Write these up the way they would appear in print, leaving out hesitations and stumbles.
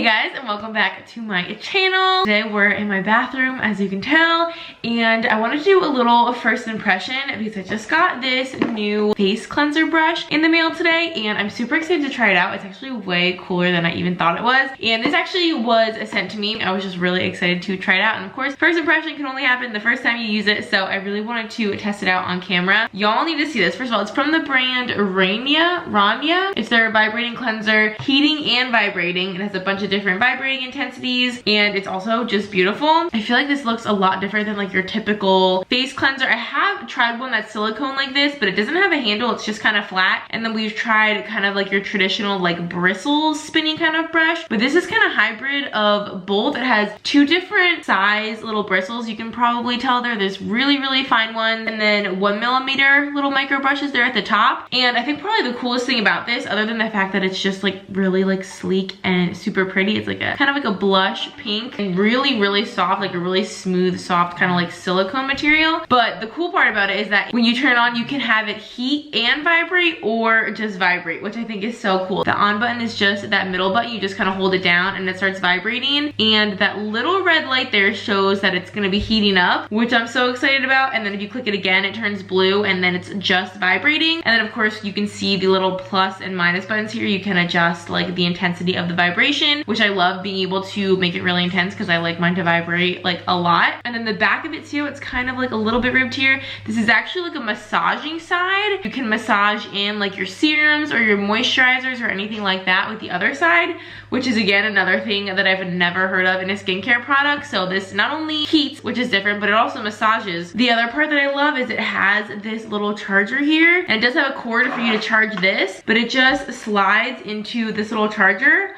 guys, and welcome back to my channel. Today we're in my bathroom, as you can tell, and I wanted to do a little first impression because I just got this new face cleanser brush in the mail today, and I'm super excited to try it out. It's actually way cooler than I even thought it was, and this actually was sent to me. I was just really excited to try it out, and of course, first impression can only happen the first time you use it, so I really wanted to test it out on camera. Y'all need to see this. First of all, it's from the brand Rania. It's their vibrating cleanser, heating and vibrating. It has a bunch of different vibrating intensities, and it's also just beautiful. I feel like this looks a lot different than like your typical face cleanser. I have tried one that's silicone like this, but it doesn't have a handle. It's just kind of flat. And then we've tried kind of like your traditional like bristles spinny kind of brush, but this is kind of hybrid of both. It has two different size little bristles. You can probably tell there's really fine ones, and then 1 millimeter little micro brushes there at the top. And I think probably the coolest thing about this, other than the fact that it's just like really like sleek and super pretty, it's like a kind of like a blush pink and really soft, like a really smooth, soft kind of like silicone material. But the cool part about it is that when you turn it on, you can have it heat and vibrate or just vibrate, which I think is so cool. The on button is just that middle button. You just kind of hold it down and it starts vibrating, and that little red light there shows that it's going to be heating up, which I'm so excited about. And then if you click it again, it turns blue and then it's just vibrating. And then of course you can see the little plus and minus buttons here. You can adjust like the intensity of the vibration, which I love being able to make it really intense because I like mine to vibrate like a lot. And then the back of it too, it's kind of like a little bit ribbed here. This is actually like a massaging side. You can massage in like your serums or your moisturizers or anything like that with the other side, which is again another thing that I've never heard of in a skincare product. So this not only heats, which is different, but it also massages. The other part that I love is it has this little charger here, and it does have a cord for you to charge this, but it just slides into this little charger.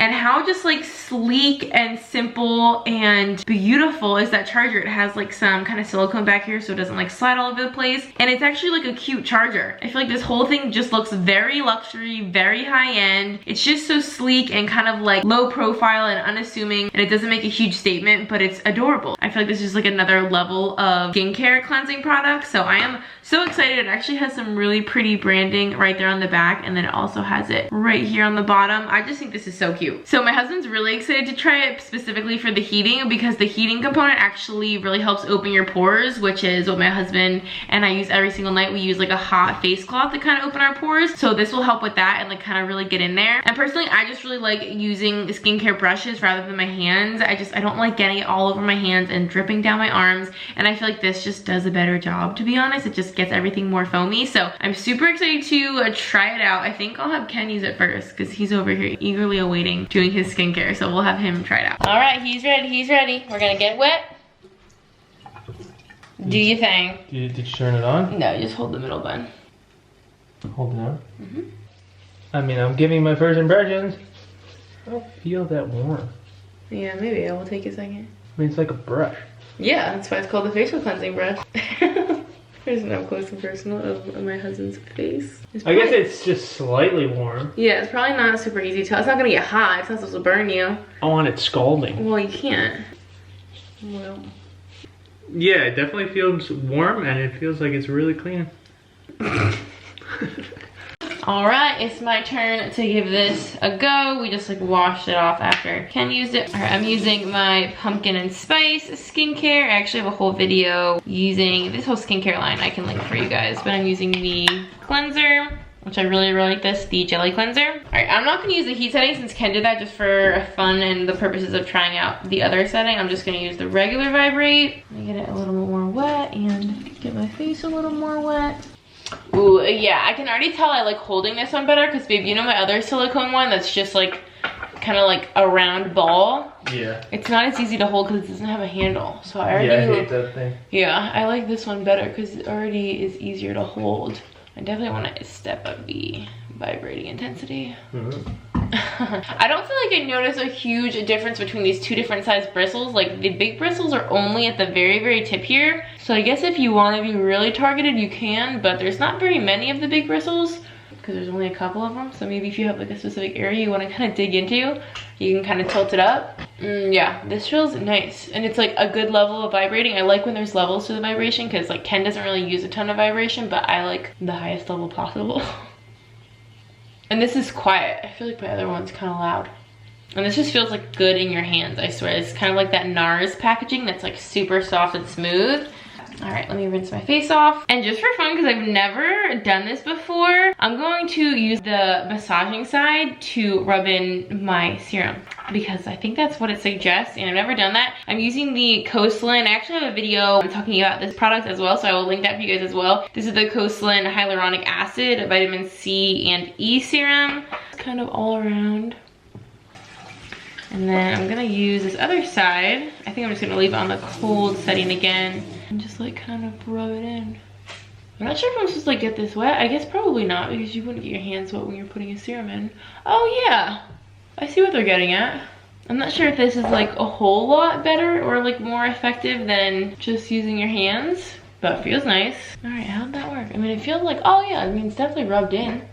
And how just like sleek and simple and beautiful is that charger. It has like some kind of silicone back here so it doesn't like slide all over the place. And it's actually like a cute charger. I feel like this whole thing just looks very luxury, very high end. It's just so sleek and kind of like low profile and unassuming, and it doesn't make a huge statement, but it's adorable. I feel like this is like another level of skincare cleansing product. So I am so excited. It actually has some really pretty branding right there on the back, and then it also has it right here on the bottom. I just think this is so cute. So my husband's really excited to try it specifically for the heating, because the heating component actually really helps open your pores, which is what my husband and I use every single night. We use like a hot face cloth to kind of open our pores. So this will help with that and like kind of really get in there. And personally, I just really like using skincare brushes rather than my hands. I don't like getting it all over my hands and dripping down my arms. And I feel like this just does a better job, to be honest. It just gets everything more foamy. So I'm super excited to try it out. I think I'll have Ken use it first because he's over here eagerly awaiting doing his skincare, so we'll have him try it out. All right, he's ready. We're gonna get wet. Do you think? Did you turn it on? No, just hold the middle button. Hold it on? Mm-hmm. I mean, I'm giving my first impressions. I don't feel that warm. Yeah, maybe it will take a second. I mean, it's like a brush. Yeah, that's why it's called the facial cleansing brush. Here's an up close and personal of my husband's face. I guess it's just slightly warm. Yeah, it's probably not super easy to tell. It's not gonna get hot. It's not supposed to burn you. I want it scalding. Well, you can't. Well. Yeah, it definitely feels warm, and it feels like it's really clean. All right, it's my turn to give this a go. We just like washed it off after Ken used it. All right, I'm using my pumpkin and spice skincare. I actually have a whole video using this whole skincare line I can link for you guys, but I'm using the cleanser, which I really like this, the jelly cleanser. All right, I'm not gonna use the heat setting since Ken did that just for fun and the purposes of trying out the other setting. I'm just gonna use the regular vibrate. Let me get it a little more wet and get my face a little more wet. Ooh, yeah, I can already tell I like holding this one better because, babe, you know my other silicone one that's just like kind of like a round ball? Yeah. It's not as easy to hold because it doesn't have a handle. So I already... Yeah, I hate that thing. Yeah, I like this one better because it already is easier to hold. I definitely want to step up the vibrating intensity. Mm-hmm. I don't feel like I notice a huge difference between these two different size bristles. Like the big bristles are only at the very tip here. So I guess if you want to be really targeted, you can, but there's not very many of the big bristles because there's only a couple of them. So maybe if you have like a specific area you want to kind of dig into, you can kind of tilt it up. Yeah, this feels nice. And it's like a good level of vibrating. I like when there's levels to the vibration because like Ken doesn't really use a ton of vibration, but I like the highest level possible. And this is quiet. I feel like my other one's kind of loud. And this just feels like good in your hands, I swear. It's kind of like that NARS packaging that's like super soft and smooth. All right, let me rinse my face off. And just for fun, because I've never done this before, I'm going to use the massaging side to rub in my serum, because I think that's what it suggests, and I've never done that. I'm using the Coastline. I actually have a video talking about this product as well, so I will link that for you guys as well. This is the Coastline Hyaluronic Acid, Vitamin C and E Serum. It's kind of all around. And then I'm gonna use this other side. I think I'm just gonna leave it on the cold setting again and just like kind of rub it in. I'm not sure if I'm supposed to like get this wet. I guess probably not, because you wouldn't get your hands wet when you're putting a serum in. Oh yeah, I see what they're getting at. I'm not sure if this is like a whole lot better or like more effective than just using your hands, but it feels nice. All right, how'd that work? I mean, it feels like, oh yeah, I mean, it's definitely rubbed in.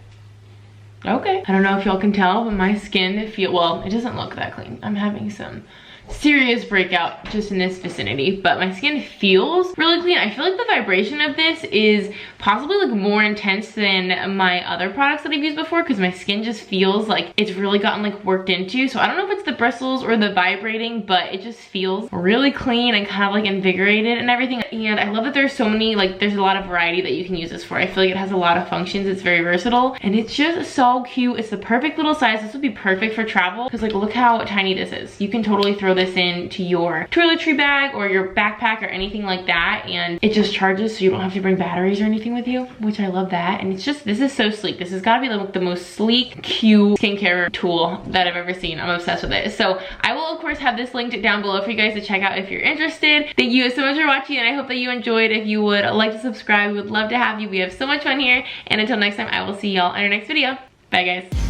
Okay. I don't know if y'all can tell, but my skin well, it doesn't look that clean. I'm having some serious breakout just in this vicinity, but my skin feels really clean. I feel like the vibration of this is possibly like more intense than my other products that I've used before, because my skin just feels like it's really gotten like worked into. So I don't know if it's the bristles or the vibrating, but it just feels really clean and kind of like invigorated and everything. And I love that there's so many, like there's a lot of variety that you can use this for. I feel like it has a lot of functions. It's very versatile and it's just so cute. It's the perfect little size. This would be perfect for travel, because like look how tiny this is. You can totally throw this into your toiletry bag or your backpack or anything like that, and it just charges, so you don't have to bring batteries or anything with you, which I love that. And it's just, this is so sleek. This has got to be the most sleek, cute skincare tool that I've ever seen. I'm obsessed with it. So I will of course have this linked down below for you guys to check out if you're interested. Thank you so much for watching, and I hope that you enjoyed. If you would like to subscribe, we would love to have you. We have so much fun here, and until next time, I will see y'all in our next video. Bye guys.